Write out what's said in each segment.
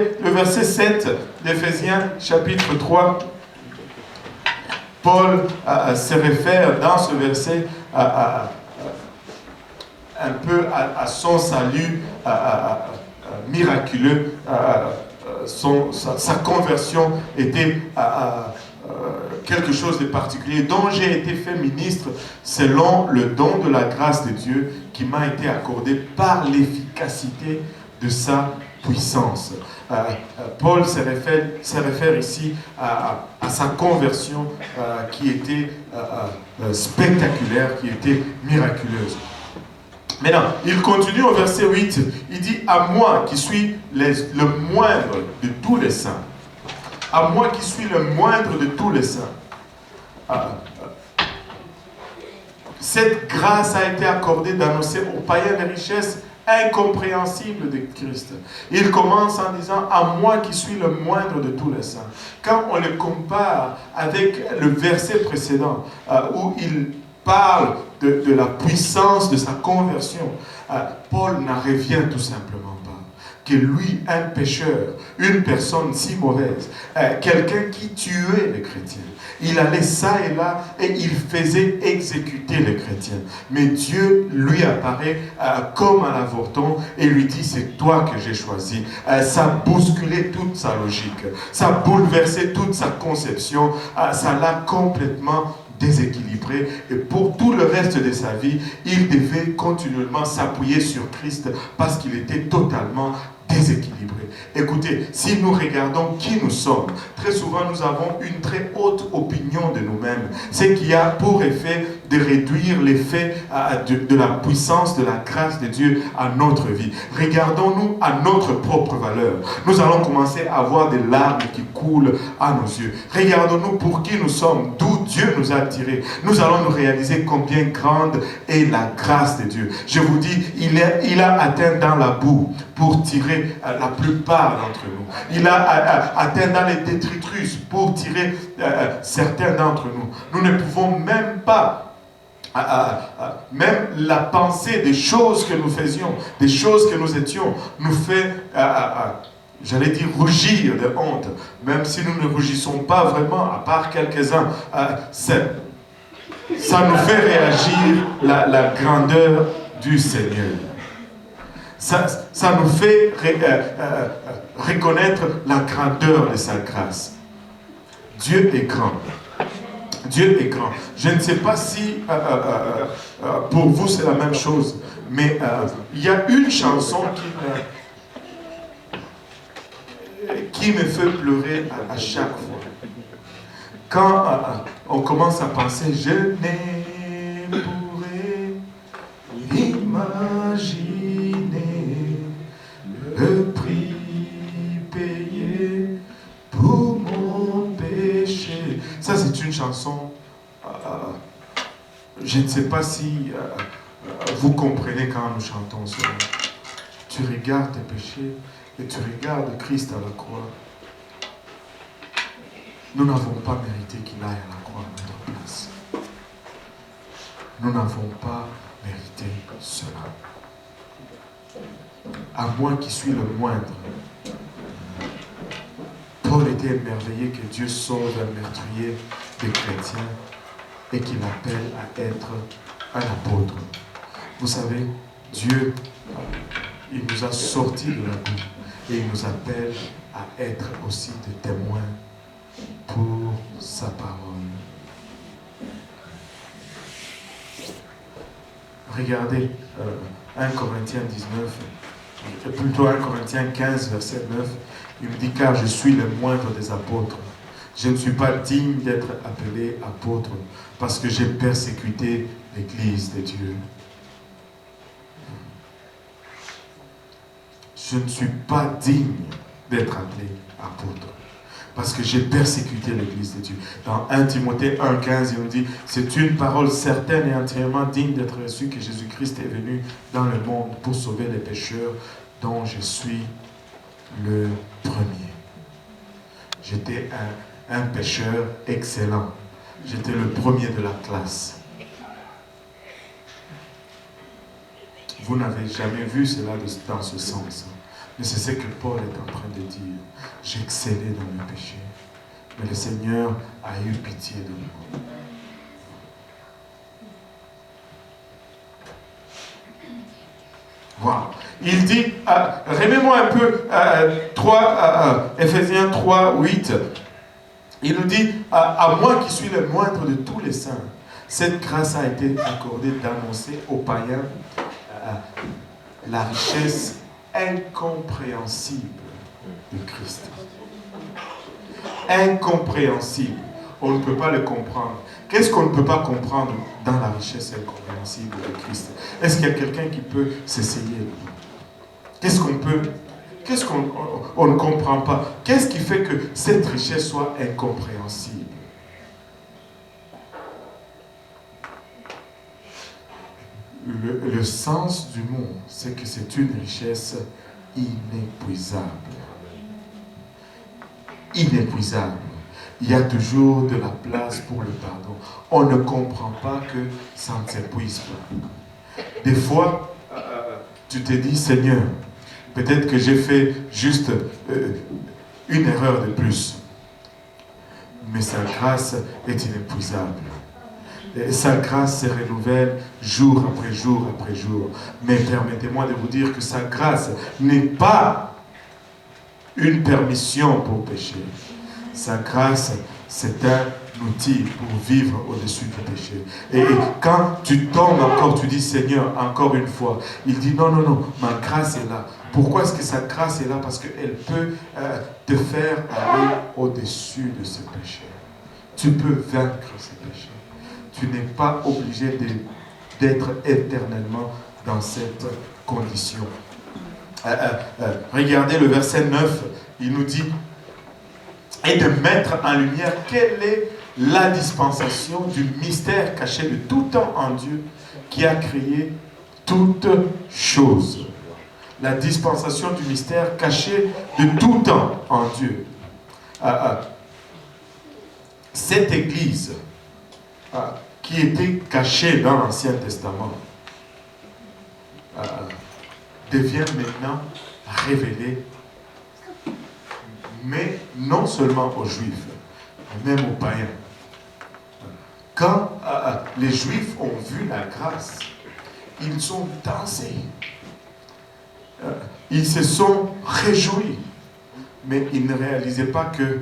Le verset 7 d'Éphésiens chapitre 3, Paul se réfère dans ce verset un peu à son salut miraculeux. Sa conversion était quelque chose de particulier, dont j'ai été fait ministre selon le don de la grâce de Dieu qui m'a été accordé par l'efficacité de sa puissance. Paul se réfère ici à sa conversion qui était spectaculaire, qui était miraculeuse. Maintenant, il continue au verset 8, il dit « À moi qui suis le moindre de tous les saints, à moi qui suis le moindre de tous les saints. » Cette grâce a été accordée d'annoncer aux païens les richesses incompréhensibles de Christ. Il commence en disant « À moi qui suis le moindre de tous les saints ». Quand on le compare avec le verset précédent où il parle de la puissance de sa conversion, Paul n'en revient tout simplement pas. Que lui, un pécheur, une personne si mauvaise, quelqu'un qui tuait les chrétiens, il allait ça et là et il faisait exécuter les chrétiens. Mais Dieu lui apparaît comme un avorton et lui dit « C'est toi que j'ai choisi ». Ça bousculait toute sa logique, ça bouleversait toute sa conception, ça l'a complètement déséquilibré, et pour tout le reste de sa vie, il devait continuellement s'appuyer sur Christ parce qu'il était totalement déséquilibré. Écoutez, si nous regardons qui nous sommes, très souvent nous avons une très haute opinion de nous-mêmes, ce qui a pour effet de réduire l'effet de la puissance, de la grâce de Dieu à notre vie. Regardons-nous à notre propre valeur. Nous allons commencer à avoir des larmes qui coulent à nos yeux. Regardons-nous pour qui nous sommes, d'où Dieu nous a tirés. Nous allons nous réaliser combien grande est la grâce de Dieu. Je vous dis, il a atteint dans la boue pour tirer la plupart d'entre nous. Il a atteint dans les détritus pour tirer certains d'entre nous. Nous ne pouvons même pas même la pensée des choses que nous faisions, des choses que nous étions, nous fait, j'allais dire, rougir de honte. Même si nous ne rougissons pas vraiment, à part quelques-uns, ça nous fait réagir la grandeur du Seigneur. Ça nous fait reconnaître la grandeur de sa grâce. Dieu est grand. Dieu est grand. Je ne sais pas si pour vous c'est la même chose, mais il y a une chanson qui me fait pleurer à chaque fois. Quand on commence à penser, je ne pourrais imaginer le prix payé pour mon péché. Ça, c'est une chanson, je ne sais pas si vous comprenez quand nous chantons cela. Tu regardes tes péchés et tu regardes Christ à la croix. Nous n'avons pas mérité qu'il aille à la croix à notre place. Nous n'avons pas mérité cela. À moi qui suis le moindre. Paul était émerveillé que Dieu sauve un meurtrier des chrétiens et qu'il appelle à être un apôtre. Vous savez, Dieu, il nous a sortis de la boue et il nous appelle à être aussi des témoins pour sa parole. Regardez 1 Corinthiens 19, plutôt 1 Corinthiens 15, verset 9, il me dit « Car je suis le moindre des apôtres. Je ne suis pas digne d'être appelé apôtre parce que j'ai persécuté l'Église de Dieu. » Je ne suis pas digne d'être appelé apôtre parce que j'ai persécuté l'Église de Dieu. Dans 1 Timothée 1,15, il nous dit « C'est une parole certaine et entièrement digne d'être reçue que Jésus-Christ est venu dans le monde pour sauver les pécheurs dont je suis le premier. » J'étais un pécheur excellent. J'étais le premier de la classe. Vous n'avez jamais vu cela dans ce sens. Mais c'est ce que Paul est en train de dire. J'ai excellé dans mes péchés. Mais le Seigneur a eu pitié de moi. Wow. Il dit, remets-moi un peu Éphésiens 3, 8. Il nous dit, à moi qui suis le moindre de tous les saints, cette grâce a été accordée d'annoncer aux païens la richesse incompréhensible de Christ. Incompréhensible. On ne peut pas le comprendre. Qu'est-ce qu'on ne peut pas comprendre dans la richesse incompréhensible de Christ? Est-ce qu'il y a quelqu'un qui peut s'essayer? Qu'est-ce qu'on ne comprend pas? Qu'est-ce qui fait que cette richesse soit incompréhensible? Le sens du mot, c'est que c'est une richesse inépuisable. Inépuisable. Il y a toujours de la place pour le pardon. On ne comprend pas que ça ne s'épuise pas. Des fois, tu te dis, Seigneur, peut-être que j'ai fait juste une erreur de plus. Mais sa grâce est inépuisable. Et sa grâce se renouvelle jour après jour après jour. Mais permettez-moi de vous dire que sa grâce n'est pas une permission pour pécher. Sa grâce, c'est un outil pour vivre au-dessus du péché. Et quand tu tombes encore, tu dis, Seigneur, encore une fois. Il dit, non, non, non, ma grâce est là. Pourquoi est-ce que sa grâce est là? Parce qu'elle peut te faire aller au-dessus de ce péché. Tu peux vaincre ce péché. Tu n'es pas obligé d'être éternellement dans cette condition. Regardez le verset 9, il nous dit, et de mettre en lumière quelle est la dispensation du mystère caché de tout temps en Dieu qui a créé toutes choses. La dispensation du mystère caché de tout temps en Dieu. Cette Église qui était cachée dans l'Ancien Testament devient maintenant révélée, mais non seulement aux Juifs, mais même aux païens. Quand les Juifs ont vu la grâce, ils ont dansé. Ils se sont réjouis, mais ils ne réalisaient pas que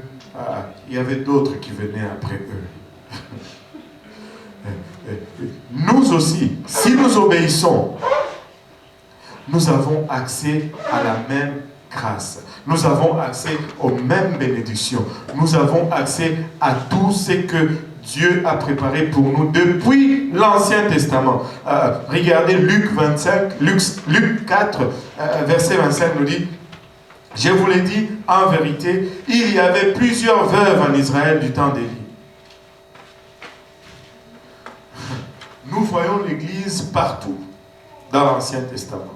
il y avait d'autres qui venaient après eux. Nous aussi, si nous obéissons, nous avons accès à la même grâce. Nous avons accès aux mêmes bénédictions. Nous avons accès à tout ce que Dieu a préparé pour nous depuis l'Ancien Testament. Regardez Luc 4, verset 25 nous dit, je vous l'ai dit, en vérité, il y avait plusieurs veuves en Israël du temps d'Élie. Nous voyons l'Église partout dans l'Ancien Testament.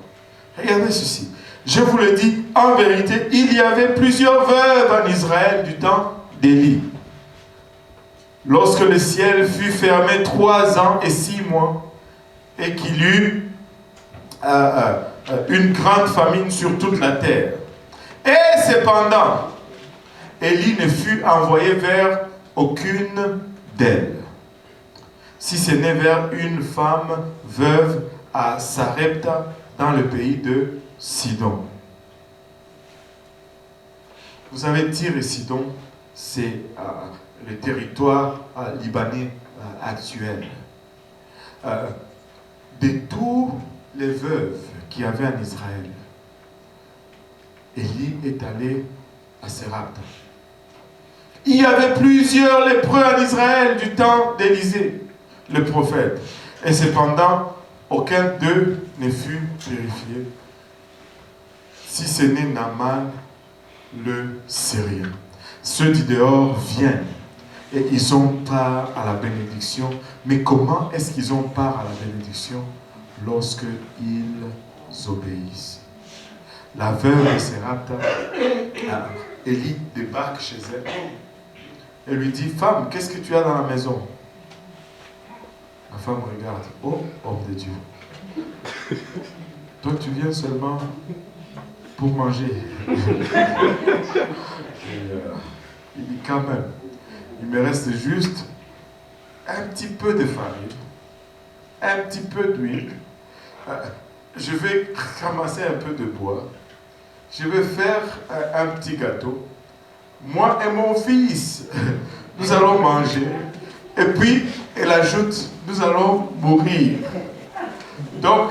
Regardez ceci. Je vous le dis, en vérité, il y avait plusieurs veuves en Israël du temps d'Élie. Lorsque le ciel fut fermé 3 ans et 6 mois, et qu'il y eut une grande famine sur toute la terre. Et cependant, Élie ne fut envoyé vers aucune d'elles, si ce n'est vers une femme veuve à Sarepta, dans le pays de Sidon. Vous savez, Tyr et Sidon, c'est le territoire libanais actuel. De tous les veuves qu'il y avait en Israël, Élie est allé à Sarepta. Il y avait plusieurs lépreux en Israël du temps d'Élisée, le prophète. Et cependant, aucun d'eux ne fut purifié, si ce n'est Naaman le Syrien. Ceux du dehors viennent et ils ont part à la bénédiction. Mais comment est-ce qu'ils ont part à la bénédiction? Lorsque ils obéissent. La veuve de Sarepta, Élie débarque chez elle et lui dit, femme, qu'est-ce que tu as dans la maison? La femme regarde, oh, homme de Dieu, toi tu viens seulement pour manger. Il dit quand même, il me reste juste un petit peu de farine, un petit peu d'huile. Je vais ramasser un peu de bois. Je vais faire un petit gâteau. Moi et mon fils, nous allons manger. Et puis, elle ajoute, nous allons mourir. Donc,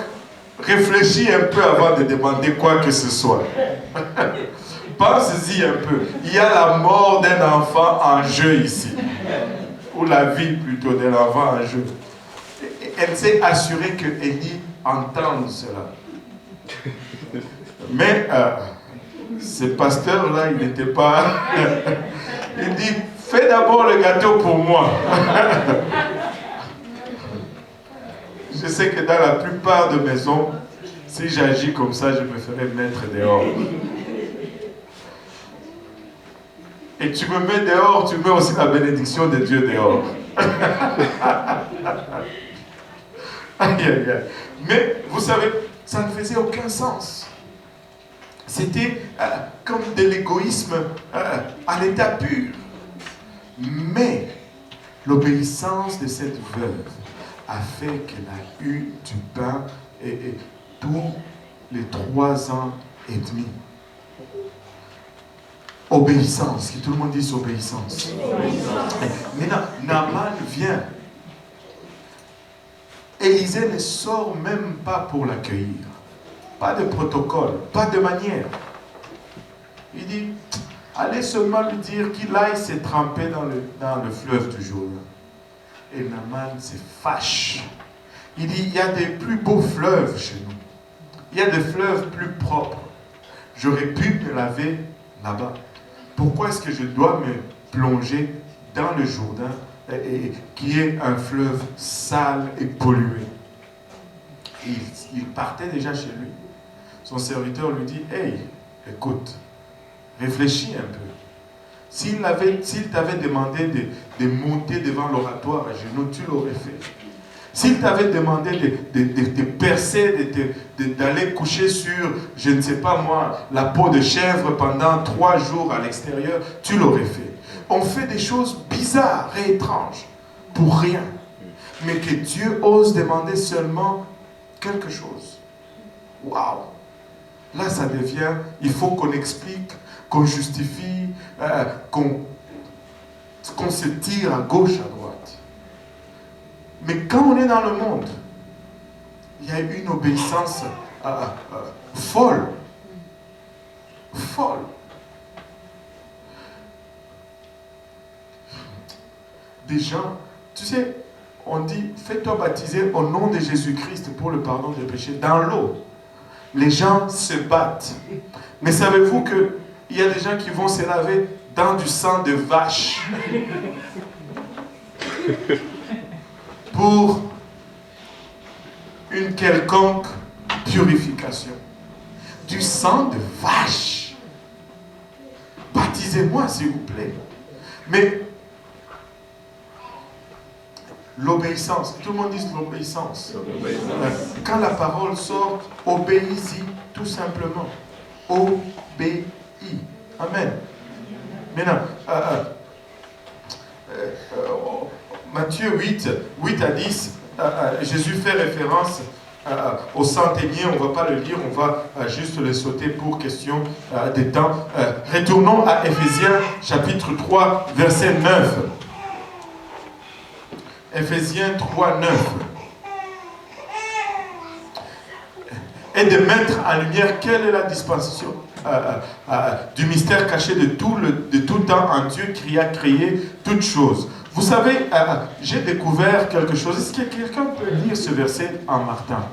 réfléchis un peu avant de demander quoi que ce soit. Pense-y un peu. Il y a la mort d'un enfant en jeu ici. Ou la vie plutôt d'un enfant en jeu. Elle s'est assurée que Élie entende cela. Mais ce pasteur-là, il n'était pas... Il dit, fais d'abord le gâteau pour moi. Je sais que dans la plupart de maisons, si j'agis comme ça, je me ferai mettre dehors. Et tu me mets dehors, tu mets aussi la bénédiction de Dieu dehors. Aïe, aïe, aïe. Mais vous savez, ça ne faisait aucun sens. C'était comme de l'égoïsme à l'état pur. Mais l'obéissance de cette veuve a fait qu'elle a eu du pain et tous les 3 ans et demi. Obéissance, que tout le monde dise obéissance. Maintenant, Naaman vient. Élisée ne sort même pas pour l'accueillir. Pas de protocole, pas de manière. Il dit, allez seulement lui dire qu'il aille se tremper dans le fleuve du Jourdain. Et Naaman se fâche. Il dit, il y a des plus beaux fleuves chez nous. Il y a des fleuves plus propres. J'aurais pu me laver là-bas. Pourquoi est-ce que je dois me plonger dans le Jourdain, qui est un fleuve sale et pollué? Il partait déjà chez lui. Son serviteur lui dit, hey, écoute, réfléchis un peu. S'il t'avait demandé de monter devant l'oratoire à genoux, tu l'aurais fait. S'il t'avait demandé de percer, d'aller coucher sur, je ne sais pas moi, la peau de chèvre pendant 3 jours à l'extérieur, tu l'aurais fait. On fait des choses bizarres et étranges pour rien. Mais que Dieu ose demander seulement quelque chose. Waouh! Là, ça devient, il faut qu'on explique, qu'on justifie, qu'on se tire à gauche, à droite. Mais quand on est dans le monde, il y a une obéissance folle. Folle. Des gens, tu sais, on dit, fais-toi baptiser au nom de Jésus-Christ pour le pardon des péchés dans l'eau. Les gens se battent. Mais savez-vous qu'il y a des gens qui vont se laver dans du sang de vache pour une quelconque purification. Du sang de vache. Baptisez-moi, s'il vous plaît. Mais l'obéissance, tout le monde dit l'obéissance. Quand la parole sort, obéis-y tout simplement. Obéis. Amen. Maintenant, Matthieu 8 à 10, Jésus fait référence au centenier. On ne va pas le lire, on va juste le sauter pour question de temps. Retournons à Éphésiens chapitre 3, verset 9. Éphésiens 3, 9. Et de mettre en lumière quelle est la dispensation du mystère caché de tout temps en Dieu qui a créé toutes choses. Vous savez, j'ai découvert quelque chose. Est-ce que quelqu'un peut lire ce verset en Martin?